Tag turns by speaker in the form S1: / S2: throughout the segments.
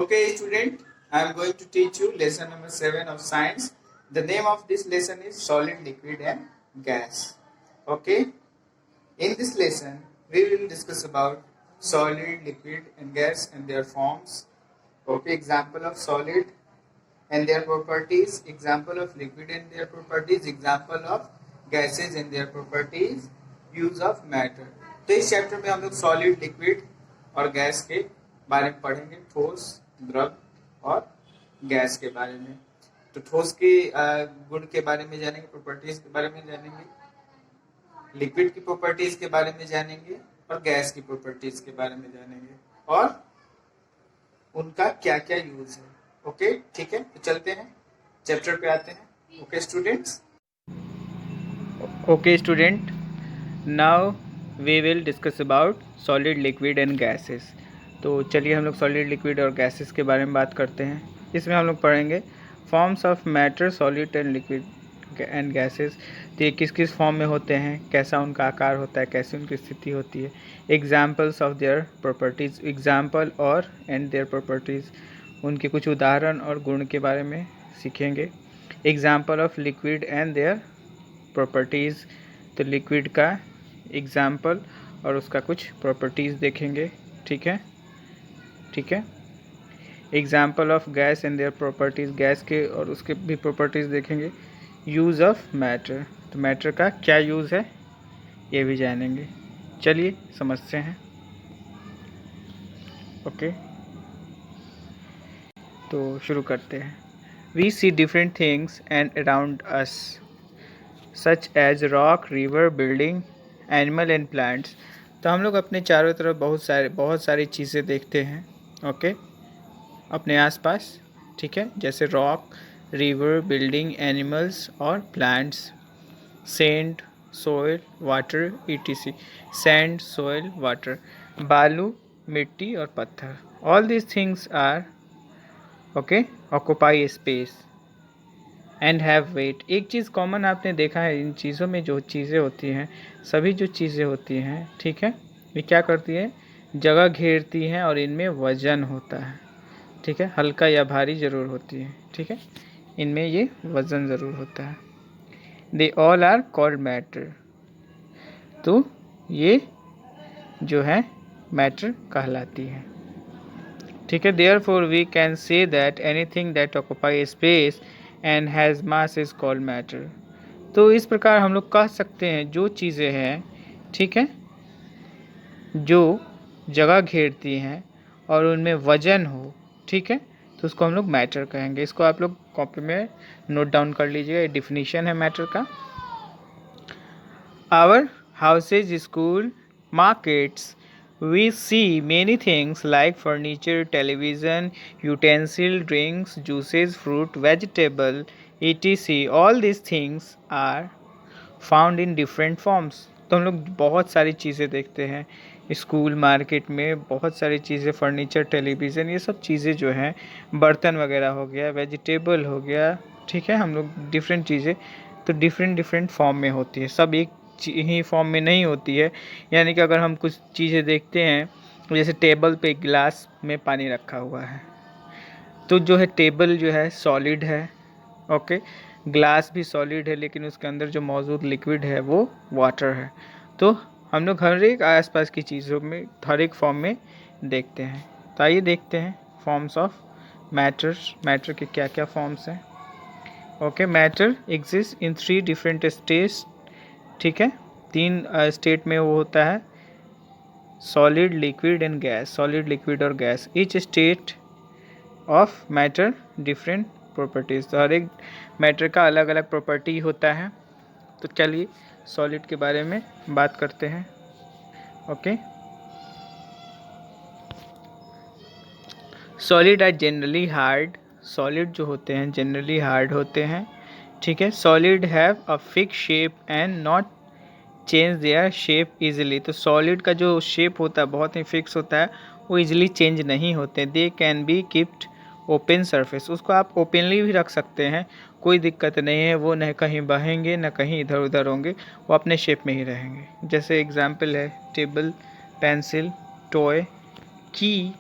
S1: Okay, student, I am going to teach you lesson number 7 of science. The name of this lesson is solid, liquid, and gas. Okay, in this lesson, we will discuss about solid, liquid, and gas and their forms. Okay, example of solid and their properties, example of liquid and their properties, example of gases and their properties, use of matter. तो इस chapter में हम लोग solid, liquid और gas के बारे में पढ़ेंगे, ठोस, द्रव और गैस के बारे में। तो ठोस के गुण के बारे में जानेंगे, प्रॉपर्टीज के बारे में जानेंगे, लिक्विड की प्रॉपर्टीज के बारे में जानेंगे और गैस की प्रॉपर्टीज के बारे में जानेंगे और उनका क्या क्या यूज है। ओके, ठीक है, तो चलते हैं चैप्टर पे आते हैं। Okay students,
S2: Okay student, now we will discuss about solid, liquid and gases। तो चलिए हम लोग सॉलिड, लिक्विड और गैसेस के बारे में बात करते हैं। इसमें हम लोग पढ़ेंगे forms of matter, solid and liquid and gases. तो ये किस किस फॉर्म में होते हैं, कैसा उनका आकार होता है, कैसी उनकी स्थिति होती है, examples of their properties, example और एंड देयर प्रॉपर्टीज़, उनके कुछ उदाहरण और गुण के बारे में सीखेंगे। Example of liquid and their properties, तो लिक्विड का एग्जाम्पल और उसका कुछ प्रॉपर्टीज़ देखेंगे। ठीक है, ठीक है। Example of gas and their properties, gas के और उसके भी प्रॉपर्टीज़ देखेंगे। यूज़ ऑफ मैटर, तो मैटर का क्या यूज़ है ये भी जानेंगे। चलिए समझते हैं। ओके, तो शुरू करते हैं। We see different things and around us such as rock, river, building, animal and plants. तो हम लोग अपने चारों तरफ बहुत सारी चीज़ें देखते हैं। ओके, अपने आसपास, ठीक है, जैसे रॉक, रिवर, बिल्डिंग, एनिमल्स और plants, sand, soil, water, ETC. Sand, soil, water, बालू, मिट्टी और पत्थर। All these things are okay occupy space and have weight. एक चीज़ कॉमन आपने देखा है इन चीज़ों में, जो चीज़ें होती हैं, सभी जो चीज़ें होती हैं, ठीक है, ये क्या करती है, जगह घेरती हैं और इनमें वजन होता है। ठीक है, हल्का या भारी ज़रूर होती है। ठीक है, इनमें ये वजन ज़रूर होता है। They all are called matter, तो ये जो है मैटर कहलाती है। ठीक है, therefore we can say that anything that occupy space and has mass is called matter. तो इस प्रकार हम लोग कह सकते हैं जो चीज़ें हैं, ठीक है, जो जगह घेरती हैं और उनमें वजन हो, ठीक है, तो उसको हम लोग मैटर कहेंगे। इसको आप लोग कॉपी में नोट डाउन कर लीजिएगा, ये डिफिनीशन है मैटर का। Our houses, school, markets, we see many things like furniture, television, utensil, drinks, juices, fruit, vegetable, etc. All these things are found in different forms। तो हम लोग बहुत सारी चीज़ें देखते हैं स्कूल, मार्केट में बहुत सारी चीज़ें, फर्नीचर, टेलीविज़न, ये सब चीज़ें जो हैं, बर्तन वगैरह हो गया, वेजिटेबल हो गया, ठीक है, हम लोग डिफरेंट चीज़ें, तो डिफरेंट डिफरेंट फॉर्म में होती है, सब एक ही फॉर्म में नहीं होती है। यानी कि अगर हम कुछ चीज़ें देखते हैं, जैसे टेबल पे गिलास में पानी रखा हुआ है, तो जो है टेबल जो है सॉलिड है, ओके, ग्लास भी सॉलिड है, लेकिन उसके अंदर जो मौजूद लिक्विड है वो वाटर है। तो हम लोग हर एक आसपास की चीज़ों में हर एक फॉर्म में देखते हैं। तो आइए देखते हैं फॉर्म्स ऑफ मैटर। मैटर के क्या क्या फॉर्म्स हैं। Okay, matter exist in 3 different states. ठीक है, 3 स्टेट में वो होता है, solid, liquid and gas. Solid, liquid और gas. Each state of matter different properties. तो हर एक मैटर का अलग अलग प्रॉपर्टी होता है। तो चलिए सॉलिड के बारे में बात करते हैं। Okay, solid are generally hard. Solid जो होते हैं जनरली हार्ड होते हैं। ठीक है, solid have a fix shape and not change their shape easily. तो सॉलिड का जो शेप होता है बहुत ही फिक्स होता है, वो इजीली चेंज नहीं होते। They can be keeped open surface, उसको आप ओपनली भी रख सकते हैं, कोई दिक्कत नहीं है, वो न कहीं बहेंगे न कहीं इधर उधर होंगे, वो अपने शेप में ही रहेंगे। जैसे एग्जांपल है टेबल, पेंसिल, टॉय, की,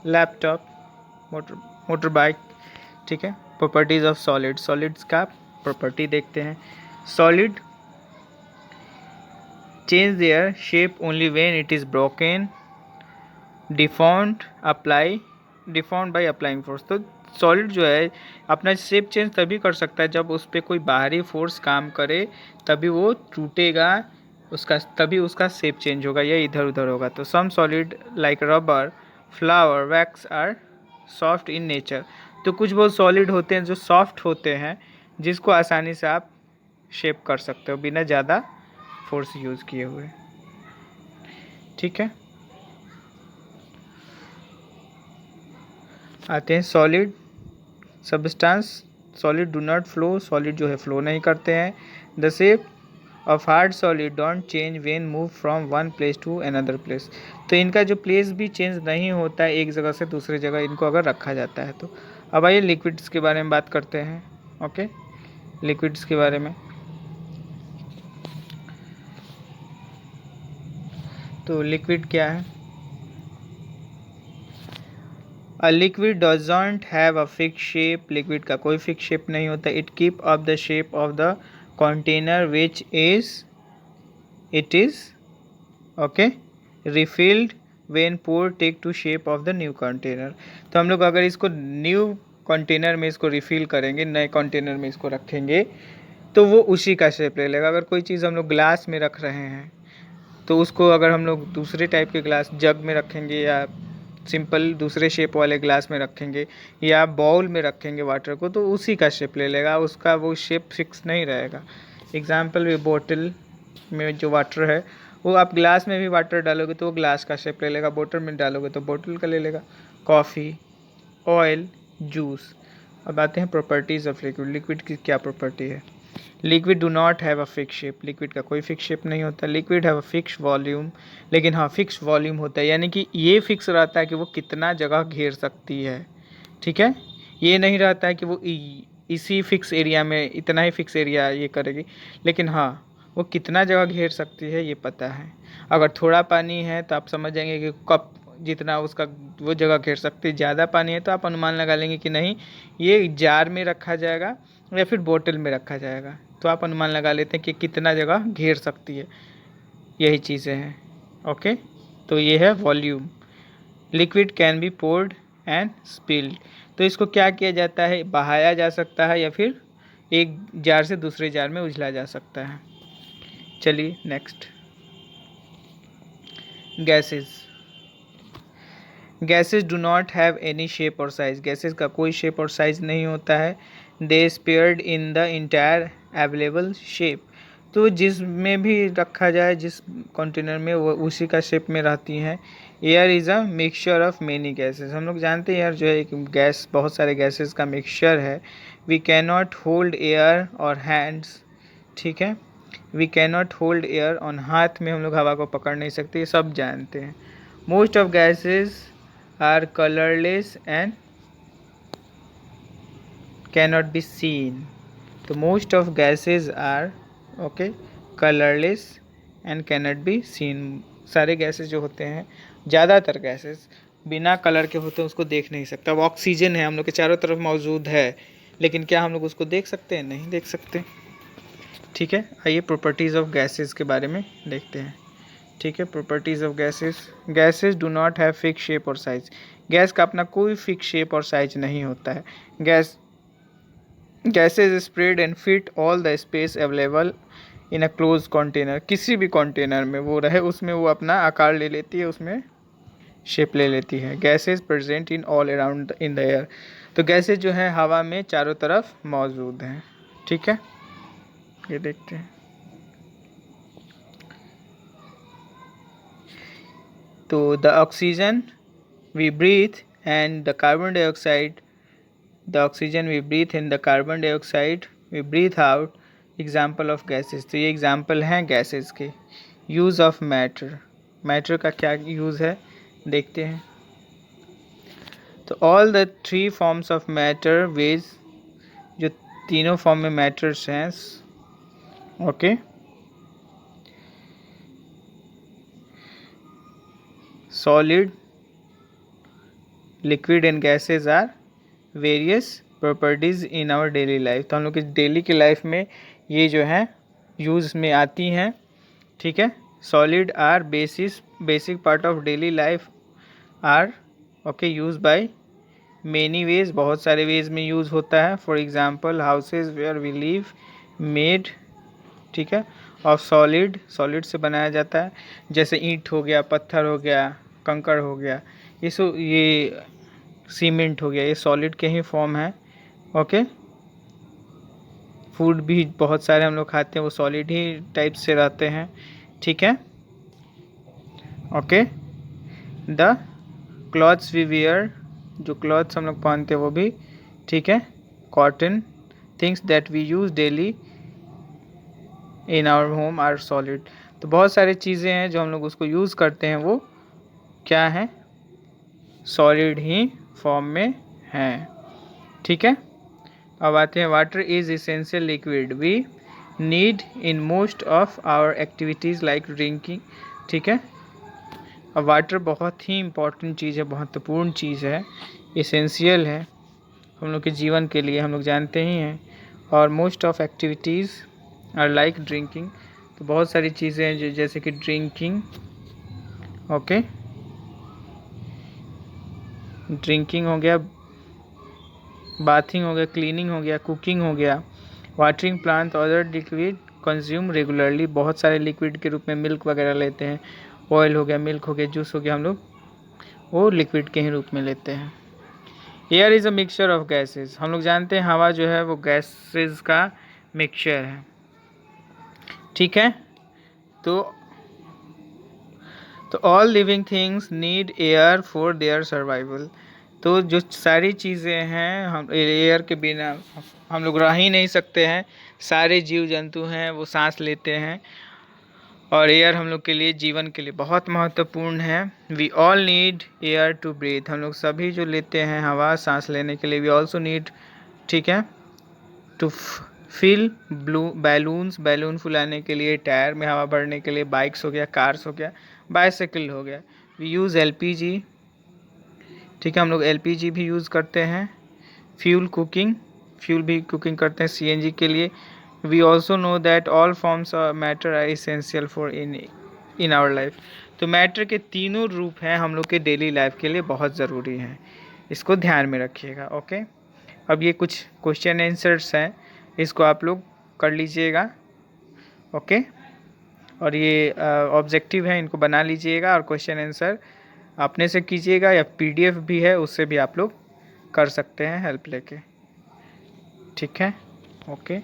S2: लैपटॉप, मोटर बाइक, ठीक है। प्रॉपर्टीज ऑफ सॉलिड, सॉलिड्स का प्रॉपर्टी देखते हैं। Solid change their shape only when it is broken, deformed by applying force. तो सॉलिड जो है अपना शेप चेंज तभी कर सकता है जब उस पर कोई बाहरी फोर्स काम करे, तभी वो टूटेगा, तभी उसका शेप चेंज होगा या इधर उधर होगा। तो some solid like rubber, flour, wax are soft in nature. तो कुछ बहुत सॉलिड होते हैं जो सॉफ्ट होते हैं, जिसको आसानी से आप शेप कर सकते हो बिना ज़्यादा फोर्स यूज़ किए हुए, ठीक है। आते हैं solid substance. Solid do not flow, solid जो है फ्लो नहीं करते हैं। The shape of hard solid don't change when move from one place to another place. तो इनका जो प्लेस भी चेंज नहीं होता है एक जगह से दूसरी जगह इनको अगर रखा जाता है तो। अब आइए लिक्विड्स के बारे में बात करते हैं। ओके, लिक्विड्स के बारे में। तो लिक्विड क्या है? A liquid doesn't have a fix shape, liquid का कोई फिक्स शेप नहीं होता। It keep up the shape of the container which it is okay refilled when pour take to shape of the new container. तो हम लोग अगर इसको new container में इसको रिफिल करेंगे, नए कंटेनर में इसको रखेंगे, तो वो उसी का शेप ले लेगा। अगर कोई चीज़ हम लोग ग्लास में रख रहे हैं तो उसको अगर हम लोग दूसरे टाइप के ग्लास जग में रखेंगे या सिंपल दूसरे शेप वाले ग्लास में रखेंगे या बाउल में रखेंगे वाटर को, तो उसी का शेप ले लेगा, उसका वो शेप फिक्स नहीं रहेगा। एग्जाम्पल भी बोतल में जो वाटर है वो आप ग्लास में भी वाटर डालोगे तो वो ग्लास का शेप ले लेगा, बोतल में डालोगे तो बोतल का ले लेगा। Coffee, oil, juice. अब आते हैं प्रॉपर्टीज़ ऑफ लिक्विड। लिक्विड की क्या प्रॉपर्टी है? Liquid do not have a fix shape, liquid का कोई फिक्स शेप नहीं होता। Liquid have a fix volume, लेकिन हाँ फिक्स वॉल्यूम होता है, यानी कि ये फिक्स रहता है कि वो कितना जगह घेर सकती है, ठीक है। ये नहीं रहता है कि वो इसी फिक्स एरिया में इतना ही फिक्स एरिया ये करेगी, लेकिन हाँ वो कितना जगह घेर सकती है ये पता है। अगर थोड़ा पानी है तो आप समझ जाएंगे कि कप जितना उसका वो जगह घेर सकती है। ज़्यादा पानी है तो आप अनुमान लगा लेंगे कि नहीं ये जार में रखा जाएगा या फिर बोतल में रखा जाएगा, तो आप अनुमान लगा लेते हैं कि कितना जगह घेर सकती है। यही चीज़ें हैं, ओके। तो ये है volume. Liquid can be poured and spilled, तो इसको क्या किया जाता है? बहाया जा सकता है या फिर एक जार से दूसरे जार में उझला जा सकता है। चलिए next, gases. Gases do not have any shape और साइज, गैसेस का कोई शेप और साइज नहीं होता है। They spread in the entire available shape, तो जिसमें भी रखा जाए जिस कंटेनर में वो उसी का शेप में रहती हैं। Air is a mixture of many gases, हम लोग जानते हैं एयर जो है एक गैस बहुत सारे गैसेस का मिक्सचर है। We can not hold air और हैंड्स, ठीक है। We can not hold air on, हाथ में हम लोग हवा को पकड़ नहीं सकते, ये सब जानते हैं। Most of gases are colorless and cannot be seen, तो most of gases are okay colorless and cannot be seen। सारे गैसेस जो होते हैं, ज़्यादातर गैसेस बिना कलर के होते हैं, उसको देख नहीं सकता। अब ऑक्सीजन है हम लोग के चारों तरफ मौजूद है, लेकिन क्या हम लोग उसको देख सकते हैं? नहीं देख सकते, ठीक है। आइए प्रॉपर्टीज़ ऑफ गैसेस के बारे में देखते हैं, ठीक है। Properties of gases. Gases do not have fix shape और साइज, गैस का अपना कोई फिक्स शेप और साइज नहीं होता है। Gases spread and fit all the space available in a close container, किसी भी कंटेनर में वो रहे उसमें वो अपना आकार ले लेती है, उसमें शेप ले लेती है। Gases present in all around in the air, तो गैसेज जो है हवा में चारों तरफ मौजूद हैं, ठीक है। ये देखते हैं, तो the oxygen we breathe and the carbon dioxide, the oxygen we breathe and the carbon dioxide we breathe out, example of gases। तो ये example हैं gases के। use of matter, matter का क्या use है देखते हैं। तो all the three forms of matter ways, जो तीनों फॉर्म में मैटर्स हैं, okay. Solid, liquid and gases are various properties in our daily life. तो हम लोग की डेली की लाइफ में ये जो है यूज़ में आती हैं, ठीक है। Solid are basic part of daily life are okay use by many ways, बहुत सारे वेज में यूज़ होता है। For example houses where we live made, ठीक है, और सॉलिड से बनाया जाता है, जैसे ईंट हो गया, पत्थर हो गया, कंकड़ हो गया, ये सीमेंट हो गया, ये सॉलिड के ही फॉर्म है। ओके, फूड भी बहुत सारे हम लोग खाते हैं वो सॉलिड ही टाइप से रहते हैं, ठीक है। Okay, the clothes we wear, जो क्लॉथ्स हम लोग पहनते हैं वो भी, ठीक है, cotton. Things that we use daily in our home are solid. तो बहुत सारी चीज़ें हैं जो हम लोग उसको यूज़ करते हैं वो क्या है, सॉलिड ही फॉर्म में हैं, ठीक है। अब आते हैं water is essential liquid we need in most of our activities like drinking, ठीक है। अब वाटर बहुत ही इम्पोर्टेंट चीज़ है, महत्वपूर्ण चीज़ है, इसेंशियल है हम लोग के जीवन के लिए, हम लोग जानते ही हैं। और most of activities are like drinking, तो बहुत सारी चीज़ें हैं जो जैसे कि ड्रिंकिंग, ओके, ड्रिंकिंग हो गया, बाथिंग हो गया, क्लीनिंग हो गया, कुकिंग हो गया, watering plant, other liquid consume regularly, बहुत सारे लिक्विड के रूप में मिल्क वगैरह लेते हैं, ऑयल हो गया, मिल्क हो गया, जूस हो गया, हम लोग वो लिक्विड के ही रूप में लेते हैं। Air is a mixture of gases, हम लोग जानते हैं हवा जो है वो गैसेस का मिक्सचर है, ठीक है। तो all living things need air for their survival, तो जो सारी चीज़ें हैं हम एयर के बिना हम लोग रह ही नहीं सकते हैं, सारे जीव जंतु हैं वो सांस लेते हैं, और एयर हम लोग के लिए जीवन के लिए बहुत महत्वपूर्ण है। We all need air to breathe, हम लोग सभी जो लेते हैं हवा सांस लेने के लिए, वी ऑल्सो नीड, ठीक है, टू फिल बैलून फुलाने के लिए, टायर में हवा भरने के लिए, बाइक्स हो गया, कार्स हो गया, बाईसाइकिल हो गया। वी यूज़ LPG, ठीक है, हम लोग LPG भी यूज़ करते हैं। फ्यूल भी कुकिंग करते हैं CNG के लिए। We also know that all forms of matter are essential for in our life, तो मैटर के तीनों रूप हैं हम लोग के डेली लाइफ के लिए बहुत ज़रूरी हैं, इसको ध्यान में रखिएगा। ओके, अब ये कुछ क्वेश्चन आंसर्स हैं, इसको आप लोग कर लीजिएगा, ओके, और ये ऑब्जेक्टिव है, इनको बना लीजिएगा और क्वेश्चन आंसर अपने से कीजिएगा, या PDF भी है उससे भी आप लोग कर सकते हैं हेल्प लेके, ठीक है। ओके।